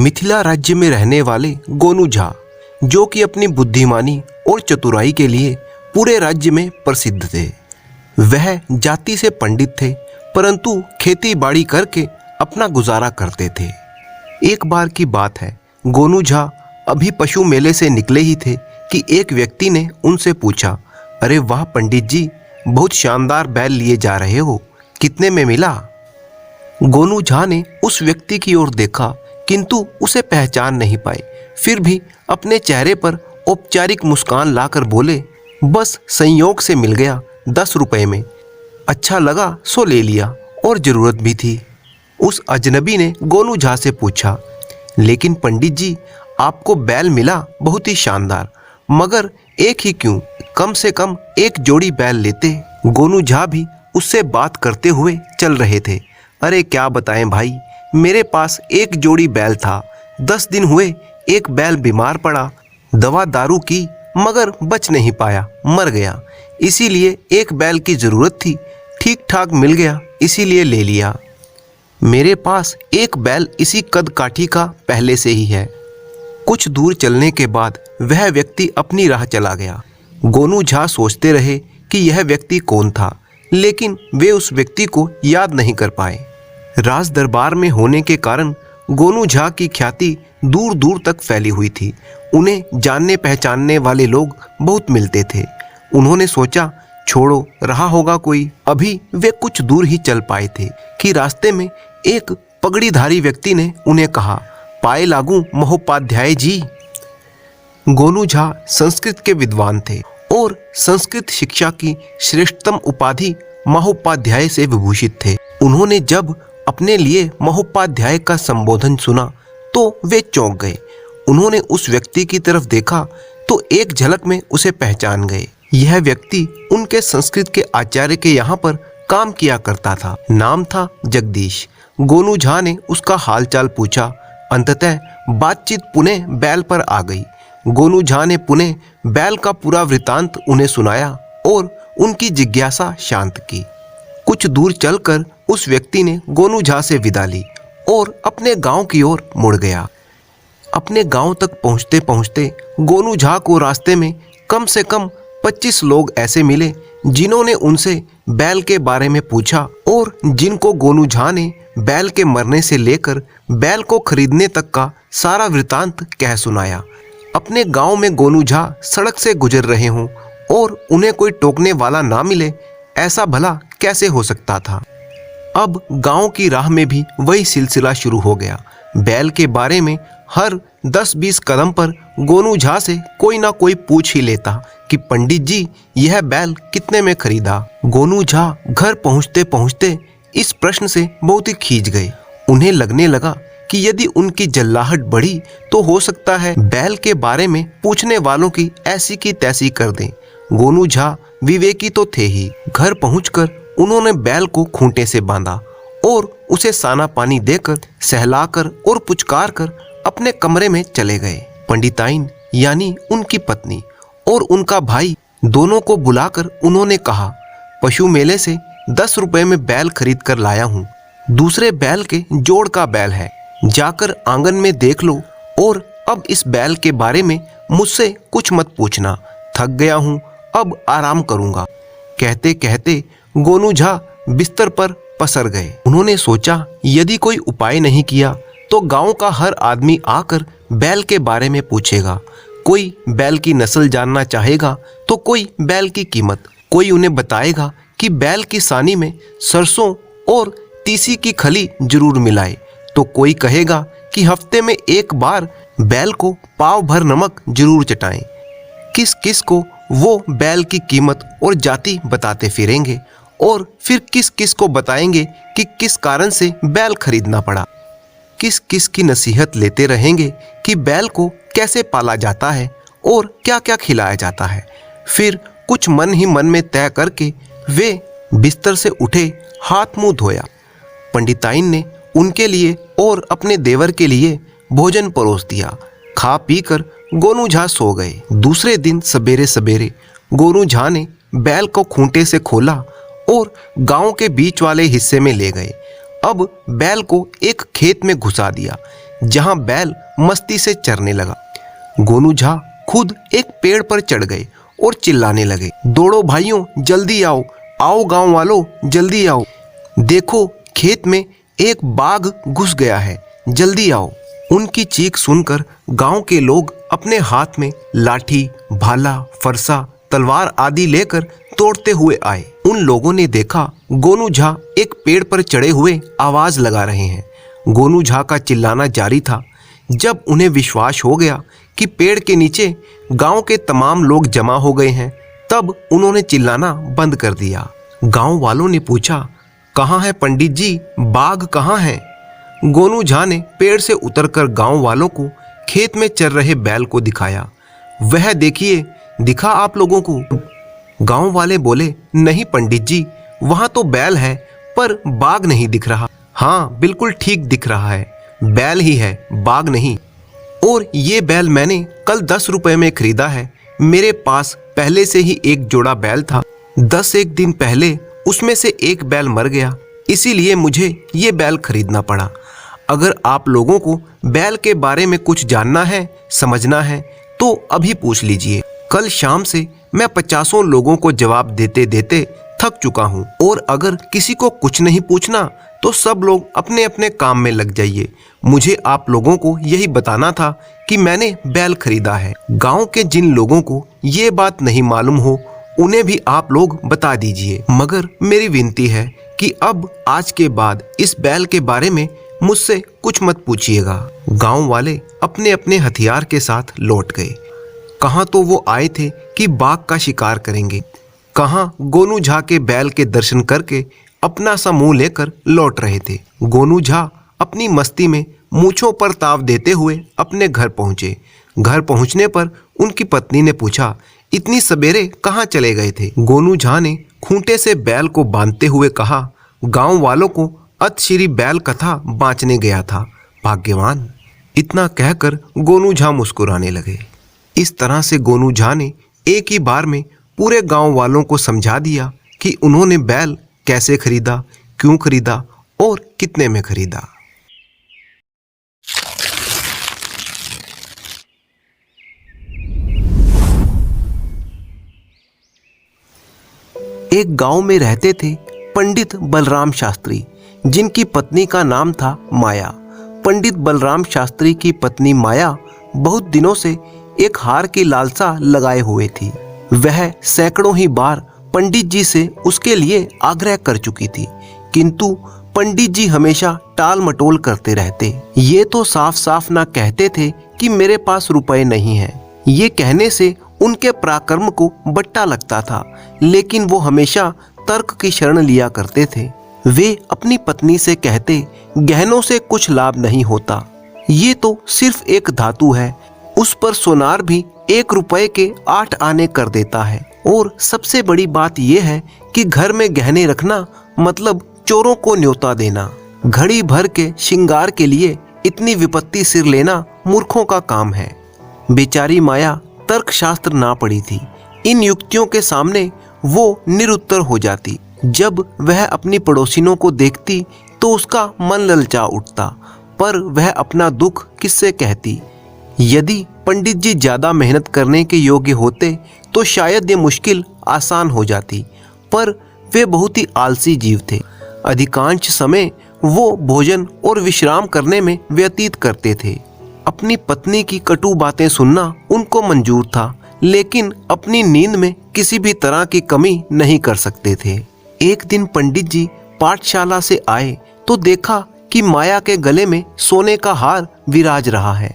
मिथिला राज्य में रहने वाले गोनू झा, जो कि अपनी बुद्धिमानी और चतुराई के लिए पूरे राज्य में प्रसिद्ध थे। वह जाति से पंडित थे, परंतु खेती बाड़ी करके अपना गुजारा करते थे। एक बार की बात है, गोनू झा अभी पशु मेले से निकले ही थे कि एक व्यक्ति ने उनसे पूछा, अरे वाह पंडित जी, बहुत शानदार बैल लिए जा रहे हो, कितने में मिला? गोनू झा ने उस व्यक्ति की ओर देखा, किंतु उसे पहचान नहीं पाए। फिर भी अपने चेहरे पर औपचारिक मुस्कान लाकर बोले, बस संयोग से मिल गया, 10 रुपए में। अच्छा लगा सो ले लिया, और जरूरत भी थी। उस अजनबी ने गोनू झा से पूछा, लेकिन पंडित जी, आपको बैल मिला बहुत ही शानदार, मगर एक ही क्यों? कम से कम एक जोड़ी बैल लेते। गोनू झा भी उससे बात करते हुए चल रहे थे। अरे क्या बताएं भाई, मेरे पास एक जोड़ी बैल था, 10 दिन हुए एक बैल बीमार पड़ा, दवा दारू की मगर बच नहीं पाया, मर गया। इसीलिए एक बैल की ज़रूरत थी, ठीक ठाक मिल गया, इसीलिए ले लिया। मेरे पास एक बैल इसी कद काठी का पहले से ही है। कुछ दूर चलने के बाद वह व्यक्ति अपनी राह चला गया। गोनू झा सोचते रहे कि यह व्यक्ति कौन था, लेकिन वे उस व्यक्ति को याद नहीं कर पाए। राज दरबार में होने के कारण गोनू झा की ख्याति दूर दूर तक फैली हुई थी। उन्हें जानने पहचानने वाले लोग बहुत मिलते थे। उन्होंने सोचा, छोड़ो, रहा होगा कोई। अभी वे कुछ दूर ही चल पाए थे कि रास्ते में एक पगड़ीधारी व्यक्ति ने उन्हें कहा, पाए लागू महोपाध्याय जी। गोनू झा संस्कृत के विद्वान थे और संस्कृत शिक्षा की श्रेष्ठतम उपाधि महोपाध्याय से विभूषित थे। उन्होंने जब अपने लिए महोपाध्याय का संबोधन सुना तो वे चौंक गए। उन्होंने उस व्यक्ति की तरफ देखा तो एक झलक में उसे पहचान गए। यह व्यक्ति उनके संस्कृत के आचार्य के यहाँ पर काम किया करता था। नाम था जगदीश। गोनू झा ने उसका हालचाल पूछा। अंततः बातचीत पुनः बैल पर आ गई। गोनू झा ने पुनः बैल का पूरा वृतांत उन्हें सुनाया और उनकी जिज्ञासा शांत की। कुछ दूर चलकर उस व्यक्ति ने गोनू झा से विदा ली और अपने गांव की ओर मुड़ गया। अपने गांव तक पहुंचते पहुंचते गोनू झा को रास्ते में कम से कम 25 लोग ऐसे मिले जिन्होंने उनसे बैल के बारे में पूछा और जिनको गोनू झा ने बैल के मरने से लेकर बैल को खरीदने तक का सारा वृतांत कह सुनाया। अपने गांव में गोनू झा सड़क से गुजर रहे हों और उन्हें कोई टोकने वाला ना मिले, ऐसा भला कैसे हो सकता था। अब गांव की राह में भी वही सिलसिला शुरू हो गया। बैल के बारे में हर 10-20 कदम पर गोनू झा से कोई ना कोई पूछ ही लेता कि पंडित जी, यह बैल कितने में खरीदा। गोनू झा घर पहुंचते पहुंचते इस प्रश्न से बहुत ही खींच गए। उन्हें लगने लगा कि यदि उनकी जल्लाहट बढ़ी तो हो सकता है बैल के बारे में पूछने वालों की ऐसी की तैसी कर दें। गोनू झा विवेकी तो थे ही। घर पहुंचकर उन्होंने बैल को खूंटे से बांधा और उसे साना पानी देकर, सहलाकर और पुचकार कर अपने कमरे में चले गए। पंडिताइन यानी उनकी पत्नी और उनका भाई दोनों को बुलाकर उन्होंने कहा, पशु मेले से 10 रुपए में बैल खरीद कर लाया हूँ। दूसरे बैल के जोड़ का बैल है, जाकर आंगन में देख लो और अब इस बैल के बारे में मुझसे कुछ मत पूछना। थक गया हूँ, अब आराम करूँगा। कहते कहते गोनू झा बिस्तर पर पसर गए। उन्होंने सोचा, यदि कोई उपाय नहीं किया तो गांव का हर आदमी आकर बैल के बारे में पूछेगा। कोई बैल की नस्ल जानना चाहेगा तो कोई बैल की कीमत। कोई उन्हें बताएगा कि बैल की सानी में सरसों और तीसी की खली जरूर मिलाए, तो कोई कहेगा कि हफ्ते में एक बार बैल को पाव भर नमक जरूर चटाएं। किस किस को वो बैल की कीमत और जाति बताते फिरेंगे और फिर किस किस को बताएंगे कि किस कारण से बैल खरीदना पड़ा। किस किस की नसीहत लेते रहेंगे कि बैल को कैसे पाला जाता है और क्या क्या खिलाया जाता है। फिर कुछ मन ही मन में तय करके वे बिस्तर से उठे, हाथ मुंह धोया। पंडिताइन ने उनके लिए और अपने देवर के लिए भोजन परोस दिया। खा पी कर गोनू झा सो गए। दूसरे दिन सवेरे सवेरे गोनू झा ने बैल को खूंटे से खोला और गांव के बीच वाले हिस्से में ले गए। अब बैल को एक खेत में घुसा दिया जहां बैल मस्ती से चरने लगा। गोनू झा खुद एक पेड़ पर चढ़ गए और चिल्लाने लगे, दौड़ो भाइयों, जल्दी आओ, आओ गांव वालों, जल्दी आओ, देखो खेत में एक बाघ घुस गया है, जल्दी आओ। उनकी चीख सुनकर गांव के लोग अपने हाथ में लाठी, भाला, फरसा, तलवार आदि लेकर दौड़ते हुए आए। उन लोगों ने देखा गोनू झा एक पेड़ पर चढ़े हुए आवाज लगा रहे हैं। गोनू झा का चिल्लाना जारी था। जब उन्हें विश्वास हो गया कि पेड़ के नीचे गांव के तमाम लोग जमा हो गए हैं, तब उन्होंने चिल्लाना बंद कर दिया। गांव वालों ने पूछा, कहाँ है पंडित जी, बाघ कहाँ है? गोनू झा ने पेड़ से उतरकर गांव वालों को खेत में चर रहे बैल को दिखाया। वह देखिए, दिखा आप लोगों को? गांव वाले बोले, नहीं पंडित जी, वहां तो बैल है पर बाघ नहीं दिख रहा। हाँ बिल्कुल ठीक दिख रहा है, बैल ही है, बाघ नहीं। और ये बैल मैंने कल 10 रुपए में खरीदा है। मेरे पास पहले से ही एक जोड़ा बैल था। 10 दिन पहले उसमें से एक बैल मर गया, इसीलिए मुझे ये बैल खरीदना पड़ा। अगर आप लोगों को बैल के बारे में कुछ जानना है, समझना है तो अभी पूछ लीजिए। कल शाम से मैं 50 लोगों को जवाब देते देते थक चुका हूँ, और अगर किसी को कुछ नहीं पूछना तो सब लोग अपने अपने काम में लग जाइए। मुझे आप लोगों को यही बताना था कि मैंने बैल खरीदा है। गांव के जिन लोगों को ये बात नहीं मालूम हो उन्हें भी आप लोग बता दीजिए, मगर मेरी विनती है कि अब आज के बाद इस बैल के बारे में मुझसे कुछ मत पूछिएगा। गांव वाले अपने अपने हथियार के साथ लौट गए। कहाँ तो वो आए थे कि बाघ का शिकार करेंगे, कहाँ गोनू झा के बैल के दर्शन करके अपना सा मुंह लेकर लौट रहे थे। गोनू झा अपनी मस्ती में मूंछों पर ताव देते हुए अपने घर पहुंचे। घर पहुंचने पर उनकी पत्नी ने पूछा, इतनी सवेरे कहाँ चले गए थे? गोनू झा ने खूंटे से बैल को बांधते हुए कहा, गांव वालों को अतश्री बैल कथा बांचने गया था, भाग्यवान। इतना कहकर गोनू झा मुस्कुराने लगे। इस तरह से गोनू झा ने एक ही बार में पूरे गांव वालों को समझा दिया कि उन्होंने बैल कैसे खरीदा, क्यों खरीदा और कितने में खरीदा। एक गांव में रहते थे पंडित बलराम शास्त्री, जिनकी पत्नी का नाम था माया। पंडित बलराम शास्त्री की पत्नी माया बहुत दिनों से एक हार की लालसा लगाए हुए थी। वह सैकड़ों ही बार पंडित जी से उसके लिए आग्रह कर चुकी थी, किंतु पंडित जी हमेशा टाल मटोल करते रहते। ये तो साफ साफ ना कहते थे कि मेरे पास रुपए नहीं हैं। ये कहने से उनके पराक्रम को बट्टा लगता था, लेकिन वो हमेशा तर्क की शरण लिया करते थे। वे अपनी पत्नी से कहते, गहनों से कुछ लाभ नहीं होता, ये तो सिर्फ एक धातु है, उस पर सोनार भी 1 रुपए के 8 आने कर देता है। और सबसे बड़ी बात यह है कि घर में गहने रखना मतलब चोरों को न्योता देना। घड़ी भर के श्रृंगार के लिए इतनी विपत्ति सिर लेना मूर्खों का काम है। बेचारी माया तर्कशास्त्र ना पड़ी थी। इन युक्तियों के सामने वो निरुत्तर हो जाती। जब वह अपनी पड़ोसिनों को देखती तो उसका मन ललचा उठता, पर वह अपना दुख किससे कहती। यदि पंडित जी ज्यादा मेहनत करने के योग्य होते तो शायद ये मुश्किल आसान हो जाती, पर वे बहुत ही आलसी जीव थे। अधिकांश समय वो भोजन और विश्राम करने में व्यतीत करते थे। अपनी पत्नी की कटु बातें सुनना उनको मंजूर था, लेकिन अपनी नींद में किसी भी तरह की कमी नहीं कर सकते थे। एक दिन पंडित जी पाठशाला से आए तो देखा कि माया के गले में सोने का हार विराज रहा है।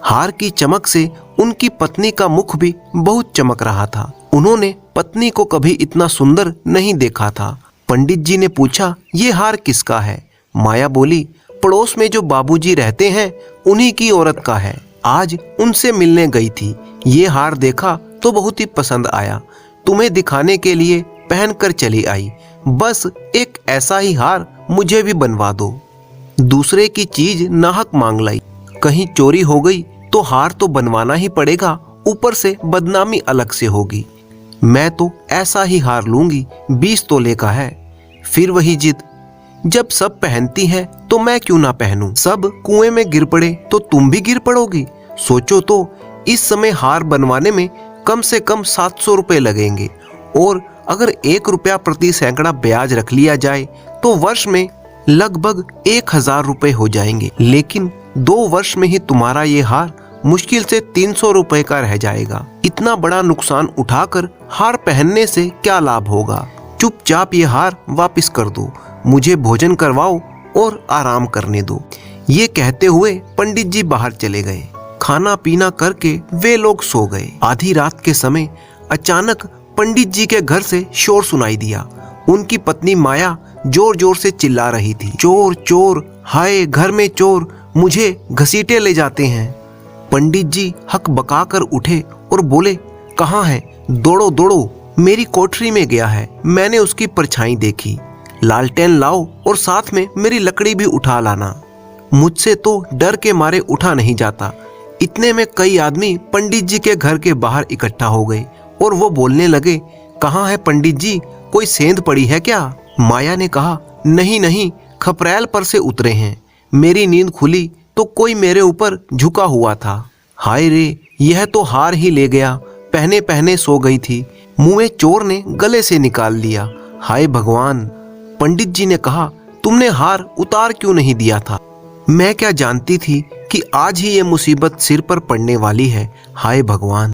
हार की चमक से उनकी पत्नी का मुख भी बहुत चमक रहा था। उन्होंने पत्नी को कभी इतना सुंदर नहीं देखा था। पंडित जी ने पूछा, ये हार किसका है? माया बोली, पड़ोस में जो बाबूजी रहते हैं उन्हीं की औरत का है। आज उनसे मिलने गई थी, ये हार देखा तो बहुत ही पसंद आया, तुम्हें दिखाने के लिए पहनकर चली आई। बस एक ऐसा ही हार मुझे भी बनवा दो। दूसरे की चीज नाहक मांग लाई, कहीं चोरी हो गई तो हार तो बनवाना ही पड़ेगा, ऊपर से बदनामी अलग से होगी। मैं तो ऐसा ही हार लूंगी, 20 तोले का है। फिर वही जिद, जब सब पहनती हैं तो मैं क्यों ना पहनूं? सब कुएं में गिर पड़े तो तुम भी गिर पड़ोगी। सोचो तो, इस समय हार बनवाने में कम से कम 700 रुपए लगेंगे, और अगर 1 रुपया प्रति सैकड़ा ब्याज रख लिया जाए तो वर्ष में लगभग 1000 रुपए हो जाएंगे। लेकिन 2 वर्ष में ही तुम्हारा ये हार मुश्किल से 300 रुपए का रह जाएगा। इतना बड़ा नुकसान उठाकर हार पहनने से क्या लाभ होगा? चुपचाप ये हार वापस कर दो, मुझे भोजन करवाओ और आराम करने दो। ये कहते हुए पंडित जी बाहर चले गए। खाना पीना करके वे लोग सो गए। आधी रात के समय अचानक पंडित जी के घर से शोर सुनाई दिया। उनकी पत्नी माया जोर जोर से चिल्ला रही थी, चोर चोर, हाय घर में चोर, मुझे घसीटे ले जाते हैं। पंडित जी हक बकाकर उठे और बोले, कहाँ है? दौड़ो दौड़ो, मेरी कोठरी में गया है, मैंने उसकी परछाई देखी। लालटेन लाओ और साथ में मेरी लकड़ी भी उठा लाना। मुझसे तो डर के मारे उठा नहीं जाता। इतने में कई आदमी पंडित जी के घर के बाहर इकट्ठा हो गए और वो बोलने लगे, कहाँ है पंडित जी, कोई सेंध पड़ी है क्या? माया ने कहा, नहीं नहीं, खपरैल पर से उतरे हैं। मेरी नींद खुली तो कोई मेरे ऊपर झुका हुआ था। हाय रे, यह तो हार ही ले गया, पहने पहने सो गई थी, मुंह में चोर ने गले से निकाल लिया। हाय भगवान। पंडित जी ने कहा, तुमने हार उतार क्यों नहीं दिया था? मैं क्या जानती थी कि आज ही ये मुसीबत सिर पर पड़ने वाली है। हाय भगवान।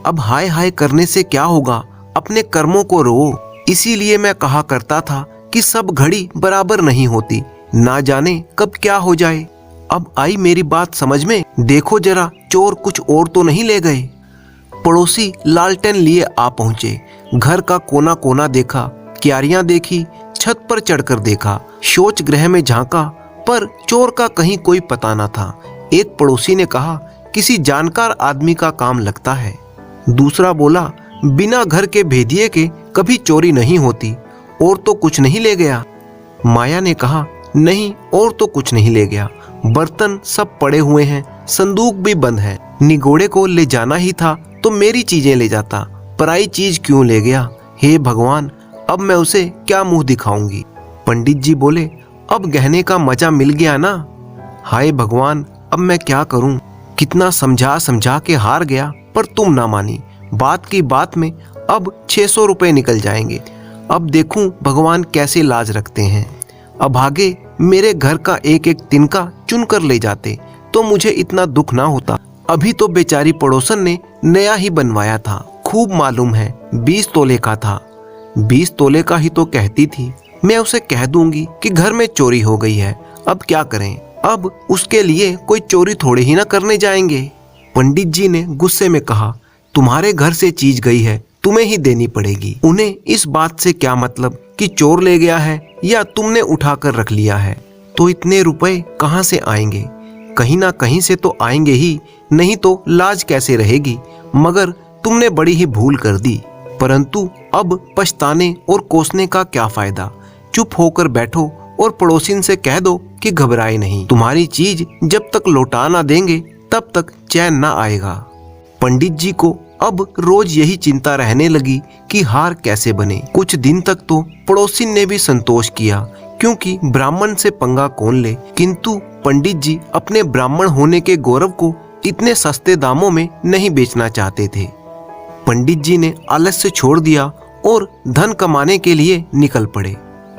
अब हाय हाय करने से क्या होगा, अपने कर्मों को रो। इसीलिए मैं कहा करता था कि सब घड़ी बराबर नहीं होती, ना जाने कब क्या हो जाए। अब आई मेरी बात समझ में। देखो जरा, चोर कुछ और तो नहीं ले गए? पड़ोसी लालटेन लिए आ पहुंचे। घर का कोना कोना देखा, क्यारियां देखी, छत पर चढ़कर देखा, शौच गृह में झांका, पर चोर का कहीं कोई पता न था। एक पड़ोसी ने कहा, किसी जानकार आदमी का काम लगता है। दूसरा बोला, बिना घर के भेदिए के कभी चोरी नहीं होती, और तो कुछ नहीं ले गया? माया ने कहा, नहीं, और तो कुछ नहीं ले गया, बर्तन सब पड़े हुए हैं, संदूक भी बंद है। निगोड़े को ले जाना ही था तो मेरी चीजें ले जाता, पराई चीज क्यों ले गया? हे भगवान, अब मैं उसे क्या मुंह दिखाऊंगी? पंडित जी बोले, अब गहने का मजा मिल गया ना? हाय भगवान, अब मैं क्या करूं? कितना समझा समझा के हार गया, पर तुम ना मानी। बात की बात में अब 600 रुपए निकल जाएंगे। अब देखूं भगवान कैसे लाज रखते हैं। अब आगे मेरे घर का एक एक तिनका चुन कर ले जाते तो मुझे इतना दुख ना होता। अभी तो बेचारी पड़ोसन ने नया ही बनवाया था, खूब मालूम है 20 तोले का था। 20 तोले का ही तो कहती थी। मैं उसे कह दूंगी कि घर में चोरी हो गई है, अब क्या करें? अब उसके लिए कोई चोरी थोड़े ही ना करने जाएंगे। पंडित जी ने गुस्से में कहा, तुम्हारे घर से चीज गई है, तुम्हें ही देनी पड़ेगी। उन्हें इस बात से क्या मतलब कि चोर ले गया है या तुमने उठाकर रख लिया है। तो इतने रुपए कहाँ से आएंगे? कहीं ना कहीं से तो आएंगे ही, नहीं तो लाज कैसे रहेगी? मगर तुमने बड़ी ही भूल कर दी। परंतु अब पछताने और कोसने का क्या फायदा? चुप होकर बैठो और पड़ोसिन से कह दो कि घबराए नहीं, तुम्हारी चीज जब तक लौटा ना देंगे तब तक चैन ना आएगा। पंडित जी को अब रोज यही चिंता रहने लगी कि हार कैसे बने। कुछ दिन तक तो पड़ोसिन ने भी संतोष किया, क्योंकि ब्राह्मण से पंगा कौन ले। किंतु पंडित जी अपने ब्राह्मण होने के गौरव को इतने सस्ते दामों में नहीं बेचना चाहते थे। पंडित जी ने आलस्य छोड़ दिया और धन कमाने के लिए निकल पड़े।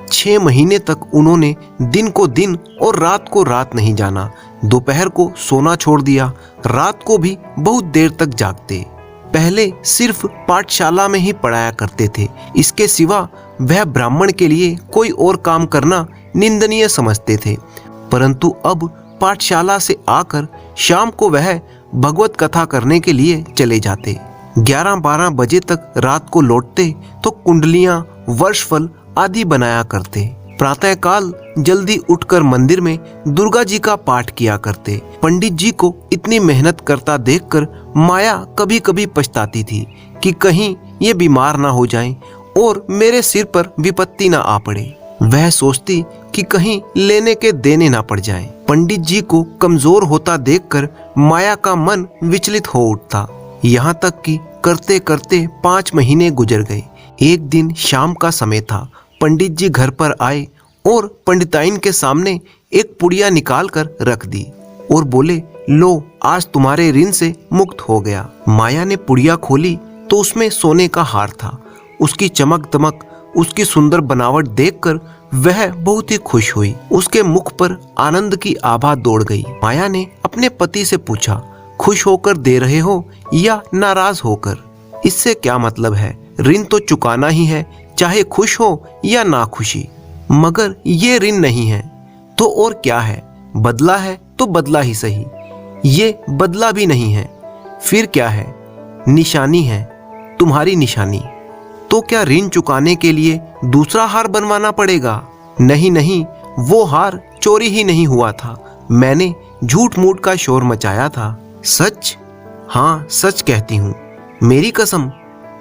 6 महीने तक उन्होंने दिन को दिन और रात को रात नहीं जाना। दोपहर को सोना छोड़ दिया, रात को भी बहुत देर तक जागते। पहले सिर्फ पाठशाला में ही पढ़ाया करते थे, इसके सिवा वह ब्राह्मण के लिए कोई और काम करना निंदनीय समझते थे। परंतु अब पाठशाला से आकर शाम को वह भगवत कथा करने के लिए चले जाते। 11-12 बजे तक रात को लौटते तो कुंडलियां, वर्षफल आदि बनाया करते। प्रातःकाल जल्दी उठकर मंदिर में दुर्गा जी का पाठ किया करते। पंडित जी को इतनी मेहनत करता देखकर माया कभी कभी पछताती थी कि कहीं ये बीमार ना हो जाएं और मेरे सिर पर विपत्ति ना आ पड़े। वह सोचती कि कहीं लेने के देने ना पड़ जाएं। पंडित जी को कमजोर होता देखकर माया का मन विचलित हो उठता। यहाँ तक कि करते करते 5 महीने गुजर गए। एक दिन शाम का समय था। पंडित जी घर पर आए और पंडिताइन के सामने एक पुड़िया निकाल कर रख दी और बोले, लो आज तुम्हारे ऋण से मुक्त हो गया। माया ने पुड़िया खोली तो उसमें सोने का हार था। उसकी चमक दमक, उसकी सुंदर बनावट देखकर वह बहुत ही खुश हुई। उसके मुख पर आनंद की आभा दौड़ गई। माया ने अपने पति से पूछा, खुश होकर दे रहे हो या नाराज होकर? इससे क्या मतलब है, ऋण तो चुकाना ही है, चाहे खुश हो या ना खुशी। मगर ये ऋण नहीं है तो और क्या है? बदला है तो बदला ही सही। ये बदला भी नहीं है, फिर क्या है? निशानी है, तुम्हारी निशानी। तो क्या ऋण चुकाने के लिए दूसरा हार बनवाना पड़ेगा? नहीं नहीं, वो हार चोरी ही नहीं हुआ था, मैंने झूठ मूठ का शोर मचाया था। सच? हाँ सच कहती हूँ, मेरी कसम,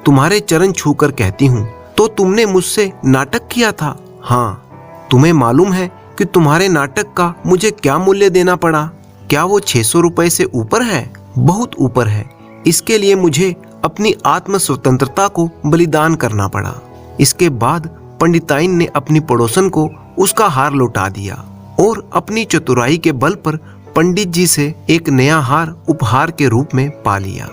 तुम्हारे चरण छूकर कहती हूँ। तो तुमने मुझसे नाटक किया था? हाँ। तुम्हें मालूम है कि तुम्हारे नाटक का मुझे क्या मूल्य देना पड़ा? क्या वो 600 रुपए से ऊपर है? बहुत ऊपर है। इसके लिए मुझे अपनी आत्म स्वतंत्रता को बलिदान करना पड़ा। इसके बाद पंडिताइन ने अपनी पड़ोसन को उसका हार लौटा दिया और अपनी चतुराई के बल पर पंडित जी से एक नया हार उपहार के रूप में पा लिया।